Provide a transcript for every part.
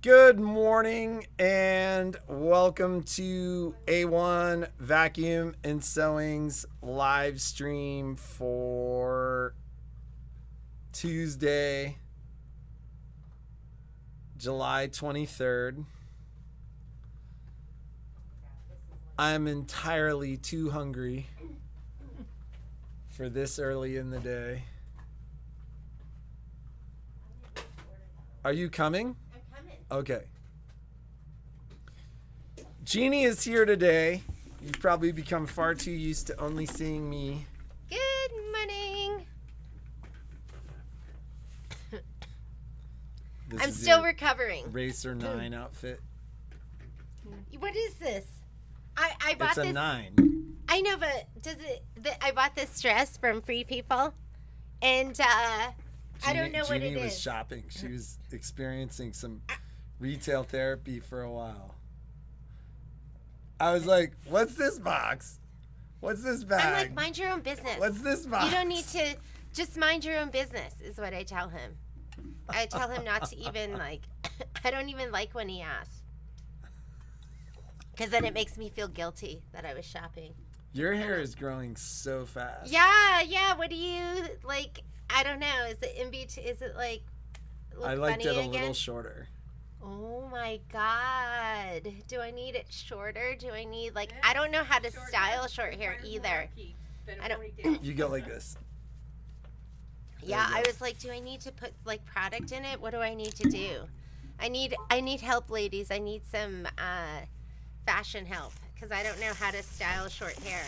Good morning and welcome to A-1 Vacuum and Sewing's live stream for Tuesday, July 23rd. I'm entirely too hungry for this early in the day. Are you coming? Okay. Jeannie is here today. You've probably become far too used to only seeing me. Good morning. I'm still recovering. Racer 9 outfit. What is this? I bought It's a this. 9. I know, but I bought this dress from Free People, and I don't know what it is. Jeannie was shopping. She was experiencing some retail therapy for a while. I was like, what's this box? What's this bag? I'm like, mind your own business. What's this box? You don't need to, just mind your own business is what I tell him. I tell him not to even I don't even like when he asks. Because then it makes me feel guilty that I was shopping. Your hair is growing so fast. Yeah. What do you, like, I don't know. Is it in between? Is it like I liked it a again? little shorter. Oh my God. Do I need it shorter? Do I need, like, I don't know how to style short hair either. I don't. You go like this. Yeah, I was like, do I need to put, like, product in it? What do I need to do? I need help, ladies. I need some fashion help because I don't know how to style short hair.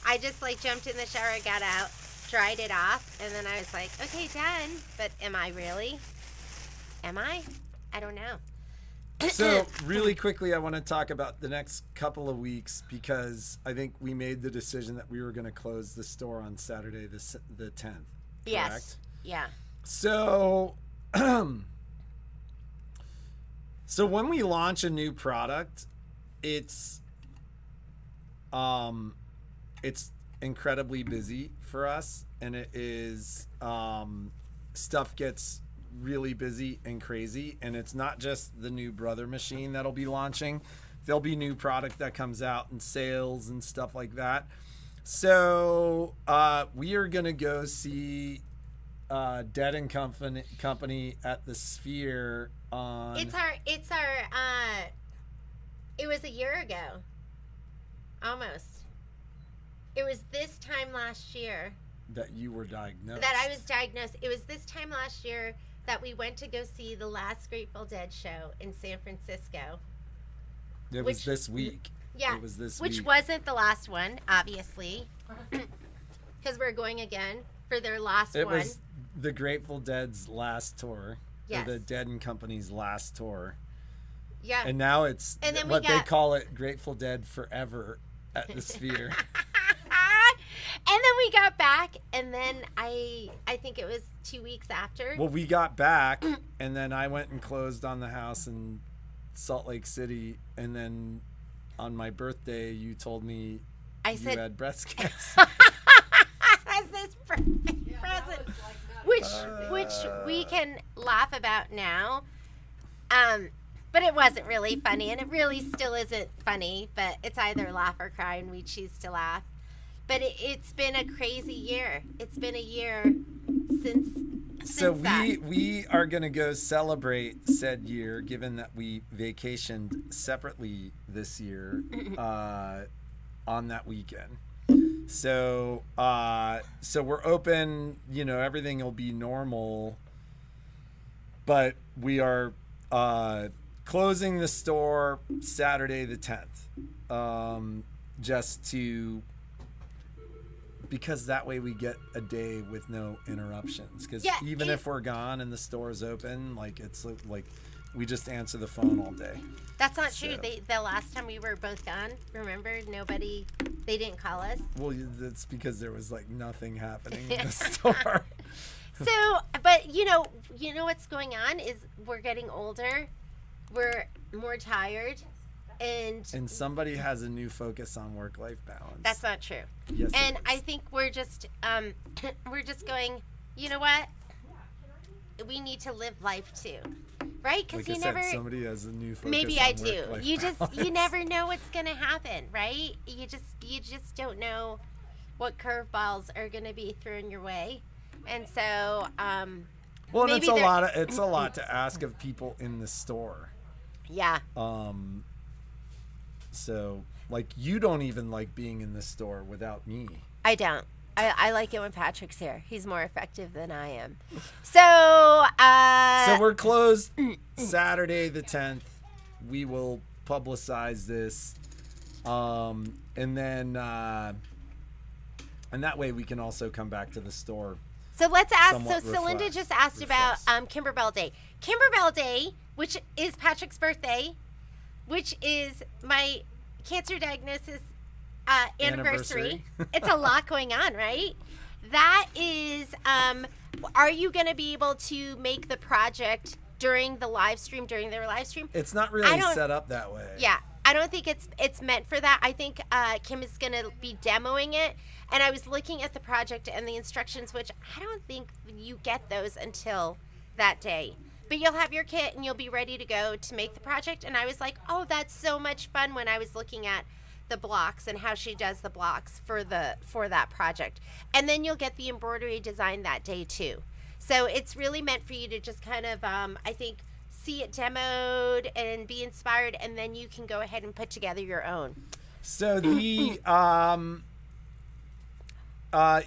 I just, like, jumped in the shower, got out, dried it off, and then I was like, okay, done. But am I really? Am I? I don't know. So really quickly, I want to talk about the next couple of weeks because I think we made the decision that we were going to close the store on Saturday, the 10th. Correct? Yes. Yeah. So, so when we launch a new product, it's incredibly busy for us, and it is stuff gets really busy and crazy, and it's not just the new brother machine that'll be launching. There'll be new product that comes out and sales and stuff like that. So we are gonna go see Dead and Company at the Sphere on. It was a year ago, almost. It was this time last year That you were diagnosed. that I was diagnosed. It was this time last year that we went to go see the last Grateful Dead show in San Francisco. It was this week. Yeah, it was this which week. wasn't the last one, obviously, because we're going again for their last It one. was the Grateful Dead's last tour. Yes. Or the Dead and Company's last tour. Yeah. And now it's And then what they call it, Grateful Dead Forever at the Sphere. And then we got back, and then I think it was 2 weeks after. Well, we got back, and then I went and closed on the house in Salt Lake City, and then on my birthday, you told me you had breast cancer. As this present, which we can laugh about now, but it wasn't really funny, and it really still isn't funny. But it's either laugh or cry, and we choose to laugh. But it's been a crazy year. It's been a year since that. we are going to go celebrate said year, given that we vacationed separately this year on that weekend. So we're open. You know, everything will be normal, but we are closing the store Saturday the 10th, because that way we get a day with no interruptions. Because even if we're gone and the store is open, like it's like we just answer the phone all day. That's not true. The last time we were both gone, remember, they didn't call us. Well, that's because there was like nothing happening in the store. So, but you know what's going on is we're getting older, we're more tired, and somebody has a new focus on work-life balance. That's not true. Yes, and it is. I think we're just going, you know what? We need to live life too. right? Because Like you I never. said, somebody has a new focus Maybe on I do. work-life You balance. never know what's gonna happen, right? You just don't know what curveballs are gonna be thrown your way, and so Well, and maybe it's a lot to ask of people in the store. Yeah. So like you don't even like being in the store without me. I don't. I like it when Patrick's here. He's more effective than I am. So, So we're closed Saturday the 10th. We will publicize this. And then and that way we can also come back to the store. So let's ask. Somewhat So Linda just asked about Kimberbell Day. Kimberbell Day, which is Patrick's birthday, which is my cancer diagnosis anniversary. It's a lot going on, right? That is. Are you going to be able to make the project during the live stream? It's not really set up that way. Yeah. I don't think it's meant for that. I think Kim is going to be demoing it. And I was looking at the project and the instructions, which I don't think you get those until that day. But you'll have your kit and you'll be ready to go to make the project. And I was like, oh, that's so much fun when I was looking at the blocks and how she does the blocks for that project. And then you'll get the embroidery design that day too. So it's really meant for you to just kind of, I think, see it demoed and be inspired, and then you can go ahead and put together your own. So the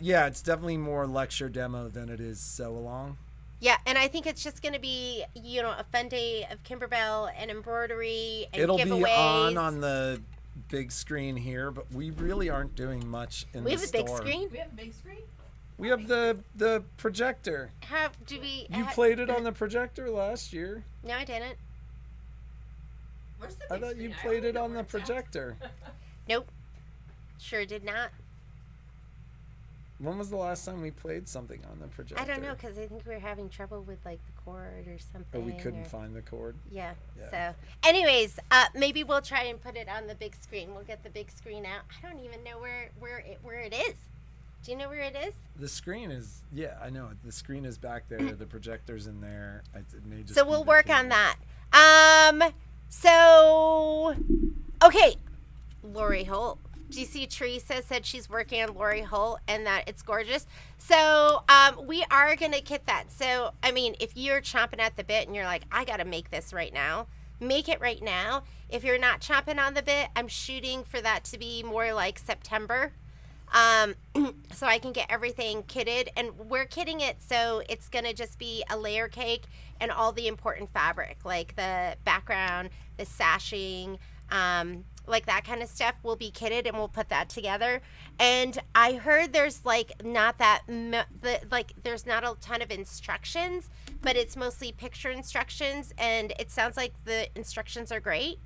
yeah, it's definitely more lecture demo than it is sew along. Yeah, and I think it's just going to be, a fun day of Kimberbell and embroidery and It'll giveaways. be on the big screen here, but we really aren't doing much in We the have a store. big screen? We have a big screen? We have the projector. How do we... You played it on the projector last year. No, I didn't. Where's the I big thought screen? you I played don't it know on the where it's at. projector. Nope. Sure did not. When was the last time we played something on the projector? I don't know, because I think we were having trouble with, the cord or something. Oh, we couldn't or... find the cord. Yeah. Yeah. So, anyways, maybe we'll try and put it on the big screen. We'll get the big screen out. I don't even know where it is. Do you know where it is? The screen is, yeah, I know. The screen is back there. The projector's in there. It may just So be we'll the work cable. on that. So, okay, Lori Holt. Do you see Teresa said she's working on Lori Holt and that it's gorgeous? So we are going to get that. So, I mean, if you're chomping at the bit and you're like, I got to make this right now, make it right now. If you're not chomping on the bit, I'm shooting for that to be more like September. So I can get everything kitted, and we're kitting it so it's going to just be a layer cake and all the important fabric, like the background, the sashing, like that kind of stuff will be kitted, and we'll put that together. And I heard there's there's not a ton of instructions, but it's mostly picture instructions, and it sounds like the instructions are great.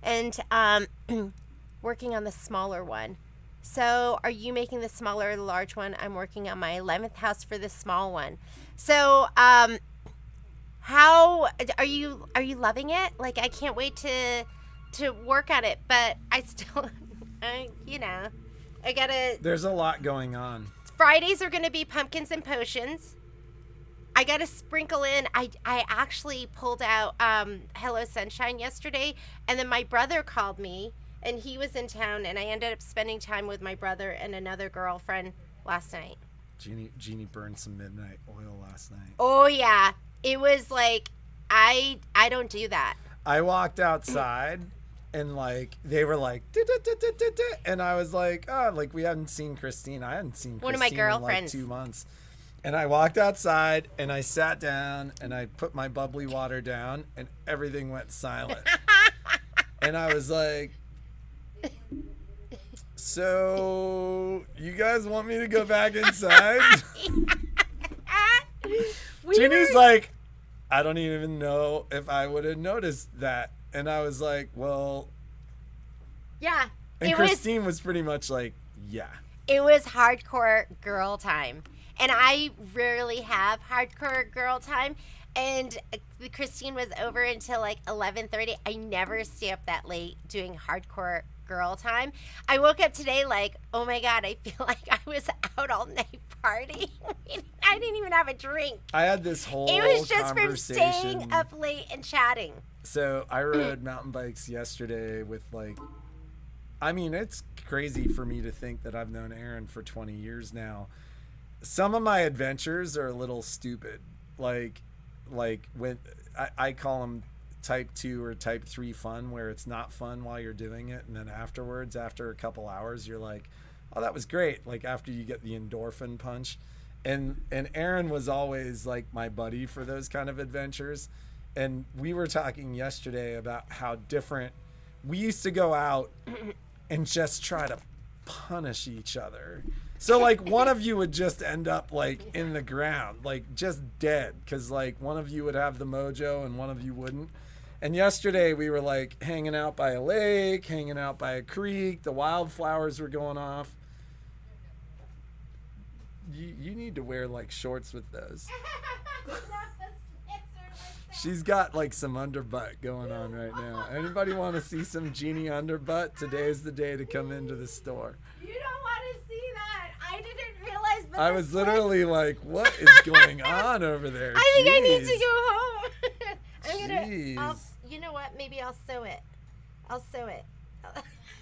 And working on the smaller one. So are you making the smaller or the large one? I'm working on my 11th house for the small one. So how are you loving it? Like, I can't wait to work on it, but I still I gotta. There's a lot going on. Fridays are gonna be pumpkins and potions. I gotta sprinkle in. I actually pulled out Hello Sunshine yesterday, and then my brother called me. And he was in town, and I ended up spending time with my brother and another girlfriend last night. Jeannie burned some midnight oil last night. Oh, yeah. It was like, I don't do that. I walked outside, and they were like, and I was like, oh, we hadn't seen Christine. I hadn't seen Christine One of my girlfriends. in 2 months. And I walked outside, and I sat down, and I put my bubbly water down, and everything went silent. And I was like, so you guys want me to go back inside? Jeannie's like, I don't even know if I would have noticed that. And I was like, well, yeah. and Christine was pretty much like, yeah. It was hardcore girl time. And I rarely have hardcore girl time. And Christine was over until like 11:30. I never stay up that late doing hardcore girl time. I woke up today like, oh my God, I feel like I was out all night partying. I didn't even have a drink. I had this whole It was just from staying up late and chatting. So I rode mountain bikes yesterday with I mean, it's crazy for me to think that I've known Aaron for 20 years now. Some of my adventures are a little stupid. Like when I call them type 2 or type 3 fun, where it's not fun while you're doing it, and then afterwards, after a couple hours, you're like, oh, that was great. Like after you get the endorphin punch. And Aaron was always like my buddy for those kind of adventures. And we were talking yesterday about how different we used to go out and just try to punish each other. So like one of you would just end up like in the ground, like just dead, because like one of you would have the mojo and one of you wouldn't. And yesterday we were like hanging out by a lake, hanging out by a creek. The wildflowers were going off. You need to wear like shorts with those. She's got like some underbutt going on right now. Anybody want to see some Jeannie underbutt? Today's the day to come into the store. You don't want to see that. I didn't realize. I was literally like, what is going on over there? I think I need Jeez. to go home. Jeez. You know what? Maybe I'll sew it. I'll sew it.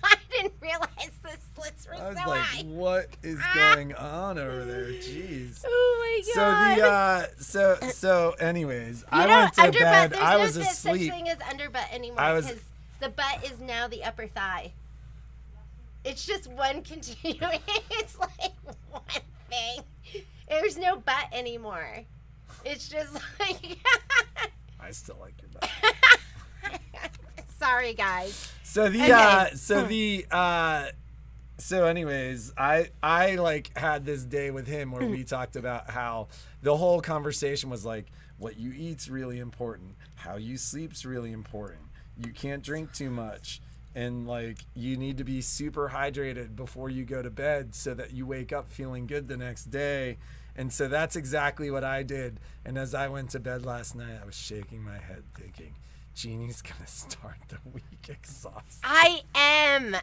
I didn't realize the slits were I was so like, high. what is going on over there? Jeez. Oh my God. So anyways, You I know, went to underbutt, bed. there's I no was such asleep. thing as underbutt anymore I was- because the butt is now the upper thigh. It's just one continuing. It's like one thing. There's no butt anymore. It's just like. I still like your butt. Sorry, guys. So anyways, I like had this day with him where we talked about how the whole conversation was like, what you eat's really important, how you sleep's really important, you can't drink too much, and like you need to be super hydrated before you go to bed so that you wake up feeling good the next day. And so that's exactly what I did. And as I went to bed last night, I was shaking my head thinking, Jeannie's gonna start the week exhausted. I am,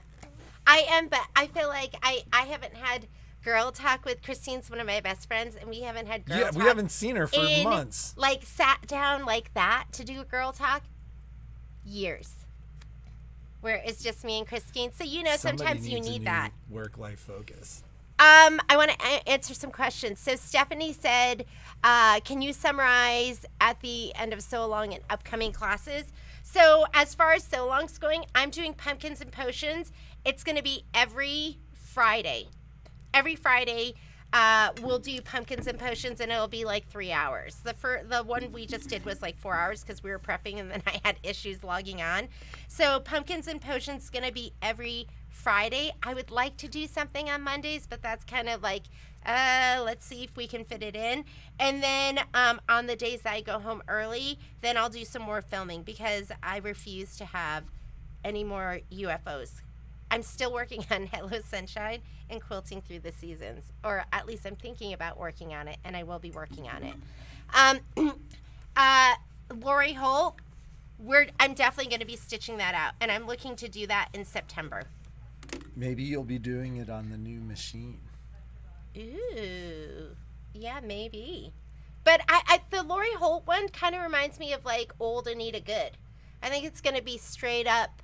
but I feel like I haven't had girl talk with Christine's one of my best friends, and we haven't had girl talk. Yeah, we haven't seen her for months. Like sat down like that to do girl talk, years. Where it's just me and Christine. So sometimes you need that. Work-life focus. I want to answer some questions. So Stephanie said, can you summarize at the end of So Long and upcoming classes? So as far as So Long's going, I'm doing Pumpkins and Potions. It's going to be every Friday. Every Friday, we'll do Pumpkins and Potions, and it'll be like 3 hours. The one we just did was like 4 hours because we were prepping, and then I had issues logging on. So Pumpkins and Potions is going to be every Friday. I would like to do something on Mondays, but that's kind of like, let's see if we can fit it in. And then on the days that I go home early, then I'll do some more filming because I refuse to have any more UFOs. I'm still working on Hello Sunshine and Quilting Through the Seasons, or at least I'm thinking about working on it, and I will be working on it. Lori Holt, I'm definitely going to be stitching that out, and I'm looking to do that in September. Maybe you'll be doing it on the new machine. Ooh, yeah, maybe. But the Lori Holt one kind of reminds me of like old Anita Good. I think it's going to be straight up.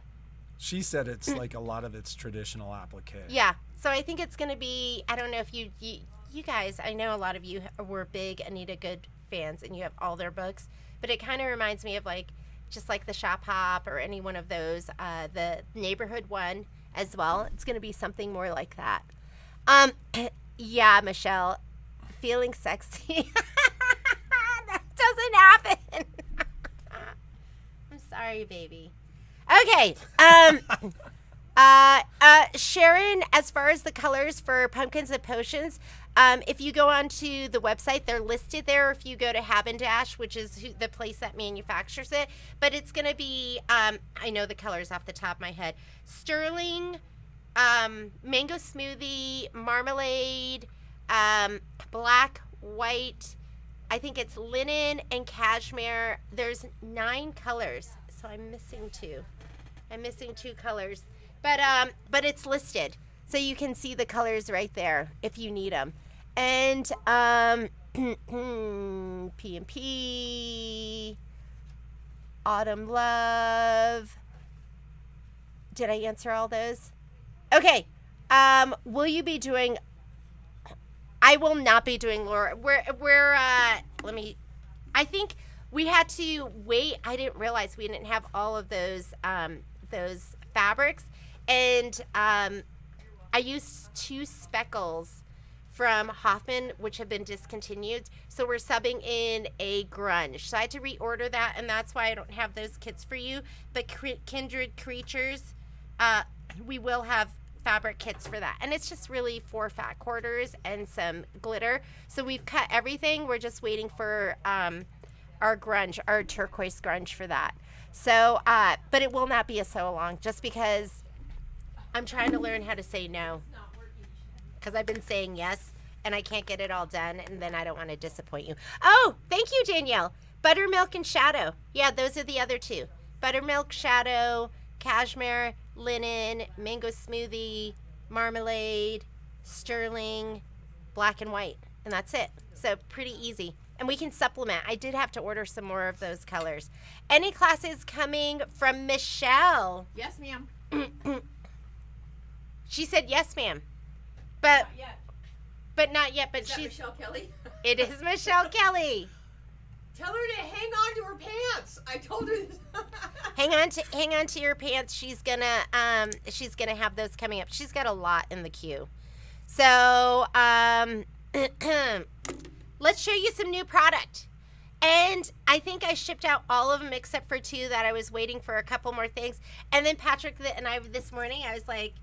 She said it's like a lot of it's traditional applique. Yeah, so I think it's going to be, I don't know if you guys, I know a lot of you were big Anita Good fans and you have all their books, but it kind of reminds me of like, just like the Shop Hop or any one of those, the Neighborhood one as well. It's going to be something more like that. Yeah, Michelle, feeling sexy. That doesn't happen. I'm sorry, baby. Okay. Sharon, as far as the colors for Pumpkins and Potions, if you go onto the website, they're listed there. If you go to Habendash, which is the place that manufactures it, but it's going to be, I know the colors off the top of my head, Sterling, Mango Smoothie, Marmalade, black, white, I think it's linen and cashmere. There's 9 colors, so I'm missing 2. I'm missing 2 colors, but it's listed, so you can see the colors right there if you need them. And P&P, Autumn Love. Did I answer all those? Okay. Will you be doing? I will not be doing Laura. I think we had to wait. I didn't realize we didn't have all of those fabrics, and I used 2 speckles from Hoffman, which have been discontinued. So we're subbing in a grunge. So I had to reorder that, and that's why I don't have those kits for you. But Kindred Creatures, we will have fabric kits for that. And it's just really 4 fat quarters and some glitter. So we've cut everything. We're just waiting for our grunge, our turquoise grunge for that. So, but it will not be a sew along, just because I'm trying to learn how to say no. Because I've been saying yes, and I can't get it all done, and then I don't want to disappoint you. Oh, thank you, Danielle. Buttermilk and Shadow. Yeah, those are the other 2. Buttermilk, Shadow, Cashmere, Linen, Mango Smoothie, Marmalade, Sterling, Black and White. And that's it. So pretty easy. And we can supplement. I did have to order some more of those colors. Any classes coming from Michelle? Yes, ma'am. She said yes, ma'am. But Not yet. but not yet. But Is that she's Michelle Kelly? It is Michelle Kelly. Tell her to hang on to her pants. I told her this. Hang on to your pants. She's gonna have those coming up. She's got a lot in the queue. So let's show you some new product. And I think I shipped out all of them except for 2 that I was waiting for a couple more things. And then Patrick and I this morning, I was like,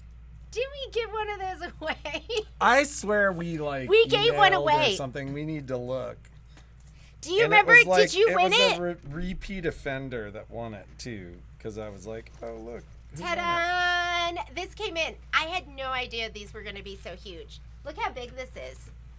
did we give one of those away? I swear we gave one nailed away. or something. We need to look. Do you And remember? it was Did you win it? it? Was a repeat offender that won it too, because I was like, oh look. who won it? Ta-da! This came in. I had no idea these were going to be so huge. Look how big this is,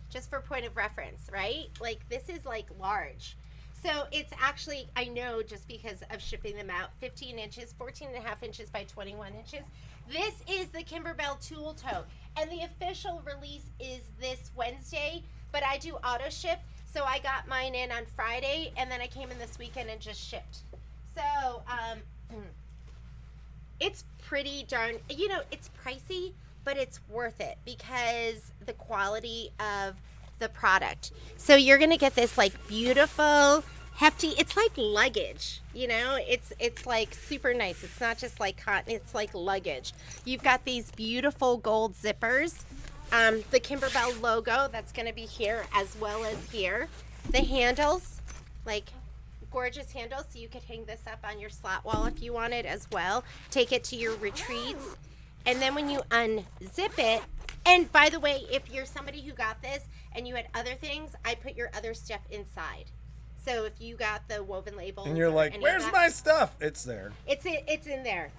just for point of reference, right? Like, this is like large. So it's actually, I know just because of shipping them out, 15 inches, 14 and a half inches by 21 inches. This is the Kimberbell Tool Tote, and the official release is this Wednesday, but I do auto ship, so I got mine in on Friday, and then I came in this weekend and just shipped. So, it's pretty darn, it's pricey, but it's worth it because the quality of the product. So you're going to get this like beautiful, hefty, it's like luggage, it's like super nice. It's not just like cotton, it's like luggage. You've got these beautiful gold zippers, the Kimberbell logo that's going to be here as well as here. The handles, like gorgeous handles, so you could hang this up on your slat wall if you wanted as well. Take it to your retreats. And then when you unzip it, and by the way, if you're somebody who got this and you had other things, I put your other stuff inside. So if you got the woven labels, And you're like, any of where's that, my stuff? It's there. It's in there.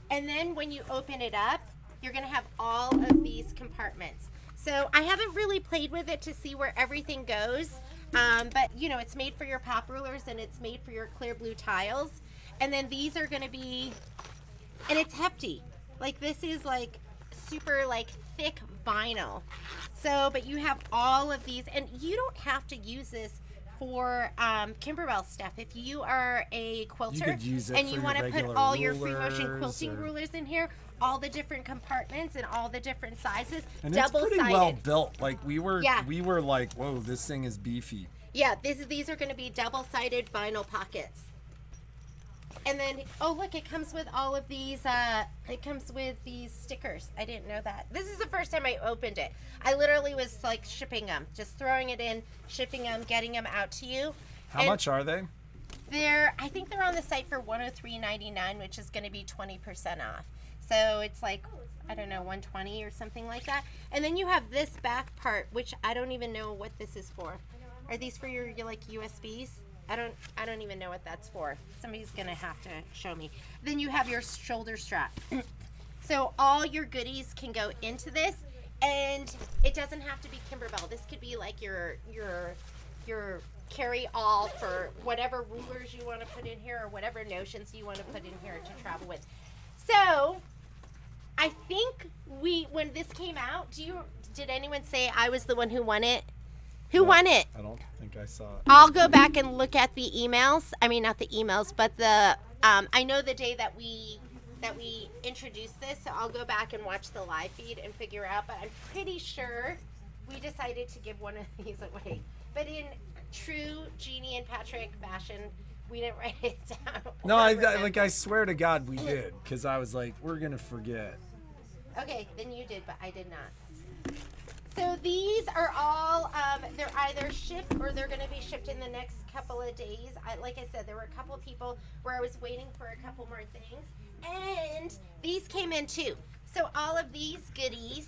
And then when you open it up, you're gonna have all of these compartments. So I haven't really played with it to see where everything goes, but it's made for your pop rulers and it's made for your clear blue tiles. And then these are gonna be, and it's hefty. Like, this is like super like thick vinyl. So, but you have all of these, and you don't have to use this for Kimberbell stuff. If you are a quilter could use it and for you your want to put regular all your free motion rulers quilting or- rulers in here, all the different compartments and all the different sizes, And it's double-sided. pretty well built. Like we were Yeah. like, whoa, this thing is beefy. Yeah, these are going to be double-sided vinyl pockets. And then, oh look, it comes with all of these, it comes with these stickers. I didn't know that. This is the first time I opened it. I literally was like shipping them, just throwing it in, shipping them, getting them out to you. How much are they? I think they're on the site for $103.99, which is going to be 20% off. So it's like, I don't know, $120 or something like that. And then you have this back part, which I don't even know what this is for. Are these for your like USBs? I don't even know what that's for. Somebody's gonna have to show me. Then you have your shoulder strap. So all your goodies can go into this, And it doesn't have to be Kimberbell. This could be like your carry-all for whatever rulers you want to put in here or whatever notions you want to put in here to travel with. So, I think when this came out, did anyone say I was the one who won it? Who won it? I don't think I saw it. I'll go back and look at the emails. I mean, not the emails, but the I know the day that we introduced this, so I'll go back and watch the live feed and figure out. But I'm pretty sure we decided to give one of these away. But in true Jeannie and Patrick fashion, we didn't write it down. No, I swear to God we did, because I was like, we're gonna forget. Okay, then you did, but I did not. So these are all, they're either shipped or they're going to be shipped in the next couple of days. Like I said, there were a couple of people where I was waiting for a couple more things. And these came in too. So all of these goodies.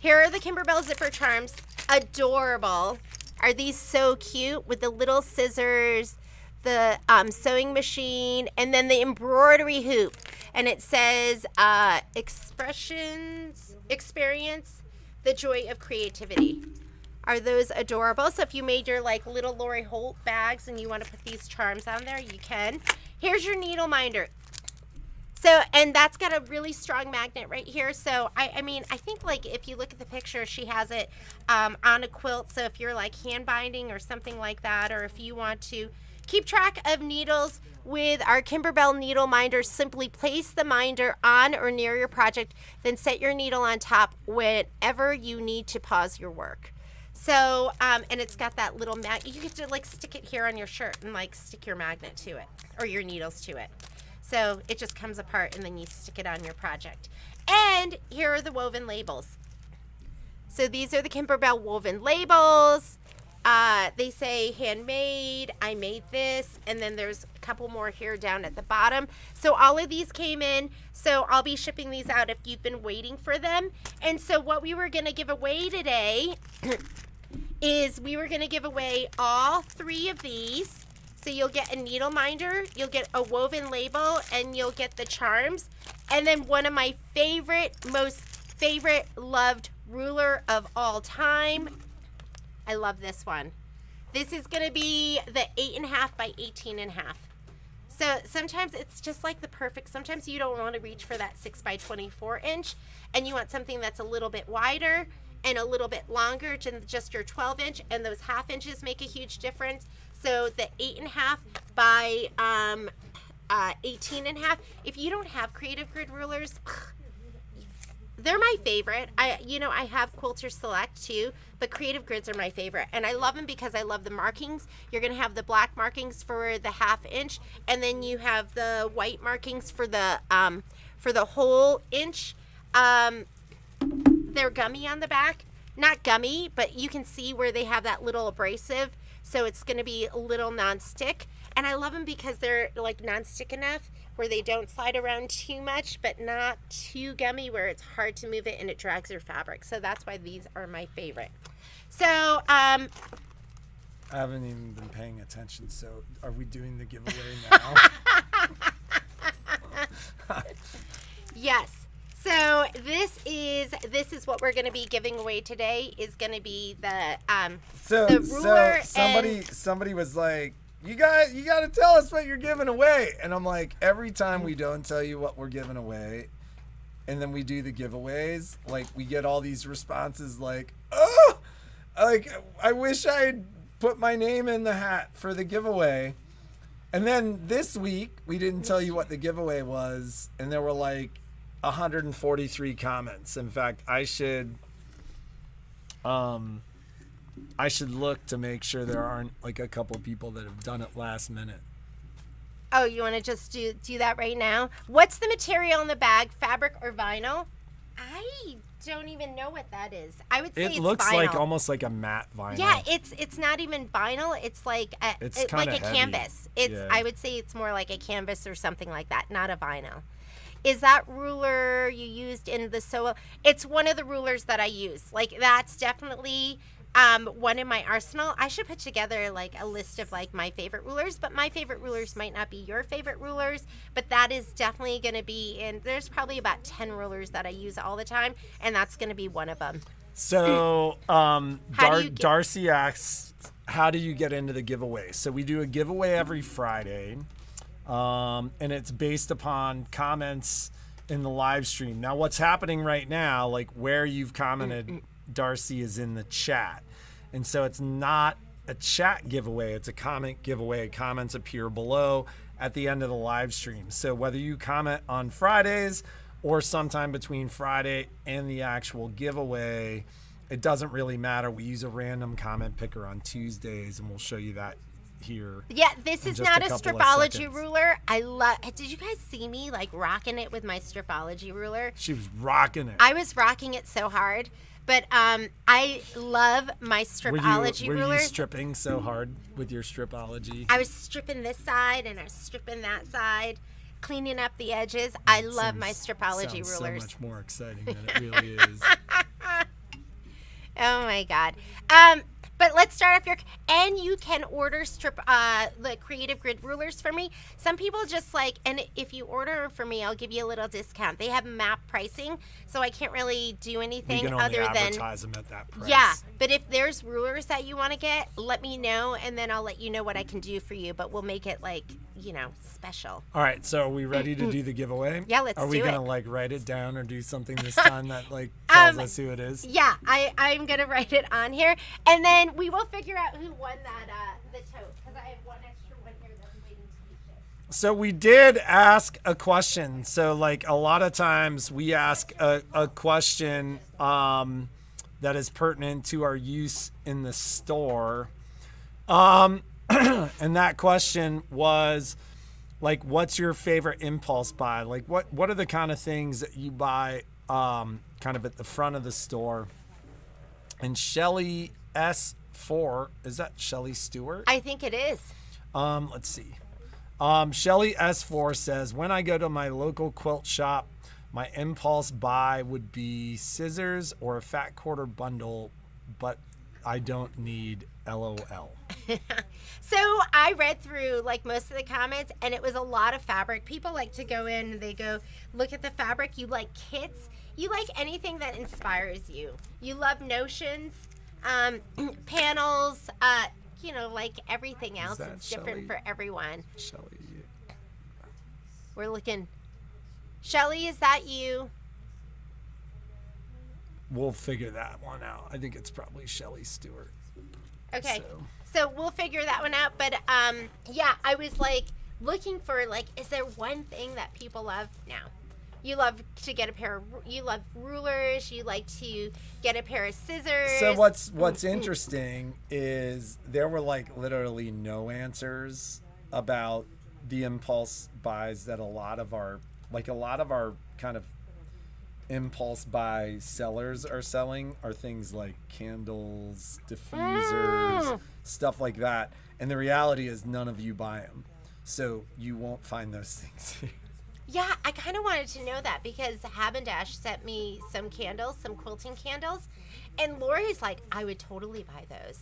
Here are the Kimberbell zipper charms. Adorable. Are these so cute with the little scissors, the sewing machine, and then the embroidery hoop. And it says, experience the joy of creativity. Are those adorable? So if you made your like little Lori Holt bags and you want to put these charms on there, you can. Here's your needle minder. So, and that's got a really strong magnet right here. So, I mean, I think like if you look at the picture, she has it on a quilt. So if you're like hand binding or something like that, or if you want to keep track of needles with our Kimberbell needle minder, simply place the minder on or near your project, then set your needle on top whenever you need to pause your work. So, and it's got that little magnet. You get to like stick it here on your shirt and like stick your magnet to it or your needles to it. So it just comes apart and then you stick it on your project. And here are the woven labels. So these are the Kimberbell woven labels. They say handmade, I made this, and then there's a couple more here down at the bottom. So all of these came in, so I'll be shipping these out if you've been waiting for them. And so what we were going to give away today is we were going to give away all 3 of these. So you'll get a needle minder, you'll get a woven label, and you'll get the charms. And then one of my most favorite loved ruler of all time. I love this one. This is going to be the 8.5 by 18.5. So sometimes it's just like the perfect, sometimes you don't want to reach for that 6 by 24 inch and you want something that's a little bit wider and a little bit longer than just your 12 inch, and those half inches make a huge difference. So the 8.5 by 18.5, if you don't have creative grid rulers, they're my favorite. I have Quilter Select too, but creative grids are my favorite. And I love them because I love the markings. You're going to have the black markings for the half inch, and then you have the white markings for the whole inch. They're gummy on the back. Not gummy, but you can see where they have that little abrasive. So it's going to be a little non-stick. And I love them because they're like non-stick enough where they don't slide around too much, but not too gummy where it's hard to move it and it drags your fabric. So that's why these are my favorite. So, I haven't even been paying attention. So are we doing the giveaway now? Yes. So this is what we're going to be giving away today. Is going to be the ruler. Somebody was like, you got to tell us what you're giving away. And I'm like, every time we don't tell you what we're giving away, and then we do the giveaways, like we get all these responses like, oh, like I wish I had put my name in the hat for the giveaway. And then this week we didn't tell you what the giveaway was, and there were like 143 comments. In fact, I should look to make sure there aren't like a couple people that have done it last minute. Oh, you want to just do that right now? What's the material in the bag? Fabric or vinyl? I don't even know what that is. I would say it's looks vinyl. like almost like a matte vinyl. Yeah, it's not even vinyl. It's like it's like a heavy. canvas. It's Yeah. I would say it's more like a canvas or something like that, not a vinyl. Is that ruler you used in the sew? It's one of the rulers that I use. Like that's definitely one in my arsenal. I should put together like a list of like my favorite rulers, but my favorite rulers might not be your favorite rulers, but that is definitely going to be in, there's probably about 10 rulers that I use all the time, and that's going to be one of them. So, do you get- Darcy asks, how do you get into the giveaway? So we do a giveaway every Friday, and it's based upon comments in the live stream. Now, what's happening right now, like where you've commented, Darcy, is in the chat. And so it's not a chat giveaway, it's a comment giveaway. Comments appear below at the end of the live stream. So whether you comment on Fridays or sometime between Friday and the actual giveaway, it doesn't really matter. We use a random comment picker on Tuesdays, and we'll show you that here. Yeah, this in is just not a a couple of stripology seconds. ruler. I love. Did you guys see me like rocking it with my stripology ruler? She was rocking it. I was rocking it so hard, but I love my stripology were you rulers. stripping so hard with your stripology? I was stripping this side and I was stripping that side, cleaning up the edges. I love my stripology sounds rulers. so much more exciting than it really is. Oh my god. But let's start off here, and you can order the Creative Grid rulers for me. Some people just like, and if you order for me, I'll give you a little discount. They have map pricing, so I can't really do We anything can only other than advertise them at that price. yeah. But if there's rulers that you want to get, let me know, and then I'll let you know what I can do for you. But we'll make it like, special. All right, so are we ready to do the giveaway? Yeah, let's Are we do gonna it. like write it down or do something this time that like tells us who it is? Yeah, I'm gonna write it on here, and then we will figure out who won that the tote, because I have one extra one here that's waiting to be shipped. So we did ask a question. So like a lot of times we ask a question that is pertinent to our use in the store. And that question was like, what's your favorite impulse buy? Like what are the kind of things that you buy kind of at the front of the store? And Shelly S4, is that Shelly Stewart? I think it is. Let's see. Shelly S4 says, when I go to my local quilt shop, my impulse buy would be scissors or a fat quarter bundle, but I don't need LOL. So I read through like most of the comments, and it was a lot of fabric. People like to go in and they go look at the fabric. You like kits. You like anything that inspires you. You love notions, panels, like everything else. that It's different Shelley? for everyone. Shelly. We're looking. Shelly, is that you? We'll figure that one out. I think it's probably Shelly Stewart. Okay. So we'll figure that one out. But yeah, I was like looking for like, is there one thing that people love now? You love to get you love rulers. You like to get a pair of scissors. So what's interesting is there were like literally no answers about the impulse buys that a lot of our kind of impulse buy sellers are selling are things like candles, diffusers, stuff like that. And the reality is none of you buy them. So you won't find those things here. Yeah, I kind of wanted to know that because Habendash sent me some candles, some quilting candles, and Lori's like, I would totally buy those.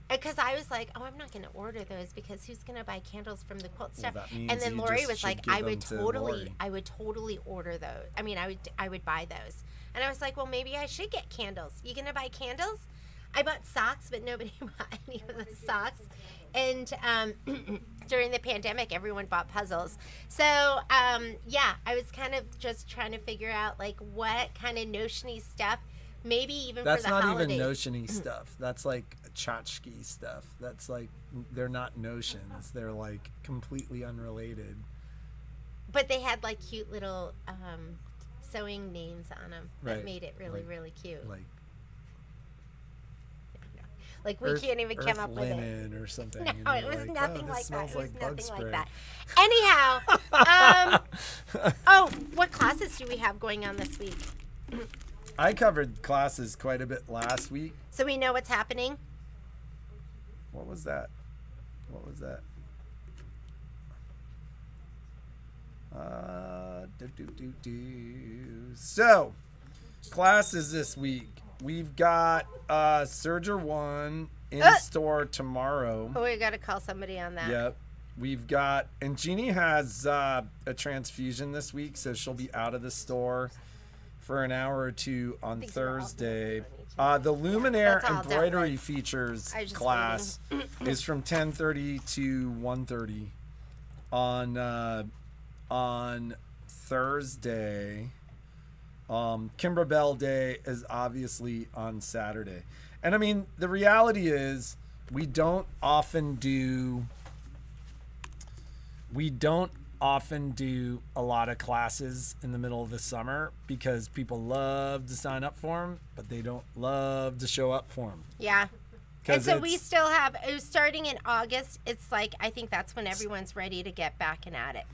Because I was like, oh, I'm not going to order those because who's going to buy candles from the quilt stuff? that means And then you Lori just was should like, give I them would to totally Lori. order those. I mean, I would buy those. And I was like, well, maybe I should get candles. You going to buy candles? I bought socks, but nobody bought any of the socks. And during the pandemic, everyone bought puzzles. So, yeah, I was kind of just trying to figure out, like, what kind of notion-y stuff, maybe even That's for the not holidays. even notion-y stuff. That's like tchotchke stuff. That's like, they're not notions. They're like completely unrelated. But they had, like, cute little sewing names on them that Right. made it really, Like- really cute. Like We can't even come up with it. linen or something. No, and you're it was like, nothing this like that. smells It was like bug nothing spray. like that. Anyhow, oh, what classes do we have going on this week? I covered classes quite a bit last week. So we know what's happening. What was that? What was that? So, classes this week. we've got Surger 1 in store tomorrow. Oh, we got to call somebody on that. Yep. We've got, and Jeannie has a transfusion this week, so she'll be out of the store for an hour or two on Thursday. The Luminaire that's all embroidery definitely. features I was just class is from 10:30 to 1:30 on Thursday. Kimber Bell Day is obviously on Saturday. And I mean, the reality is we don't often do a lot of classes in the middle of the summer because people love to sign up for them, but they don't love to show up for them. Yeah. And so we still have, it was starting in August. It's like, I think that's when everyone's ready to get back and at it.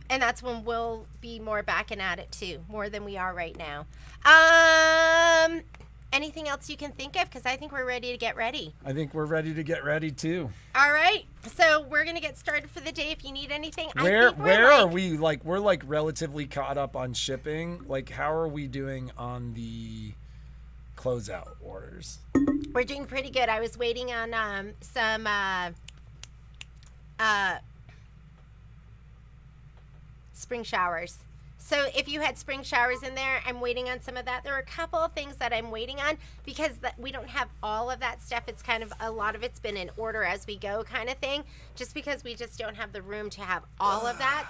And that's when we'll be more back and at it too, more than we are right now. Anything else you can think of? Because I think we're ready to get ready. I think we're ready to get ready too. All right. So we're going to get started for the day. If you need anything, Where are we? Like, we're like relatively caught up on shipping. Like, how are we doing on the closeout orders? We're doing pretty good. I was waiting on some spring showers. So if you had spring showers in there, I'm waiting on some of that. There are a couple of things that I'm waiting on because we don't have all of that stuff. It's kind of, a lot of it's been in order as we go kind of thing, just because we just don't have the room to have all of that.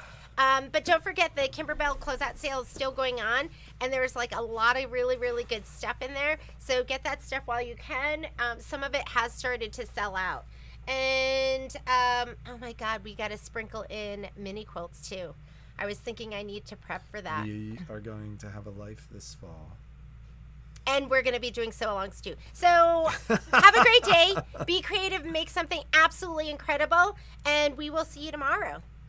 But don't forget the Kimberbell closeout sale is still going on, and there's like a lot of really, really good stuff in there. So get that stuff while you can. Some of it has started to sell out. And, oh my God, we got to sprinkle in mini quilts too. I was thinking I need to prep for that. We are going to have a life this fall. And we're going to be doing sew-alongs too. So have a great day. Be creative. Make something absolutely incredible. And we will see you tomorrow.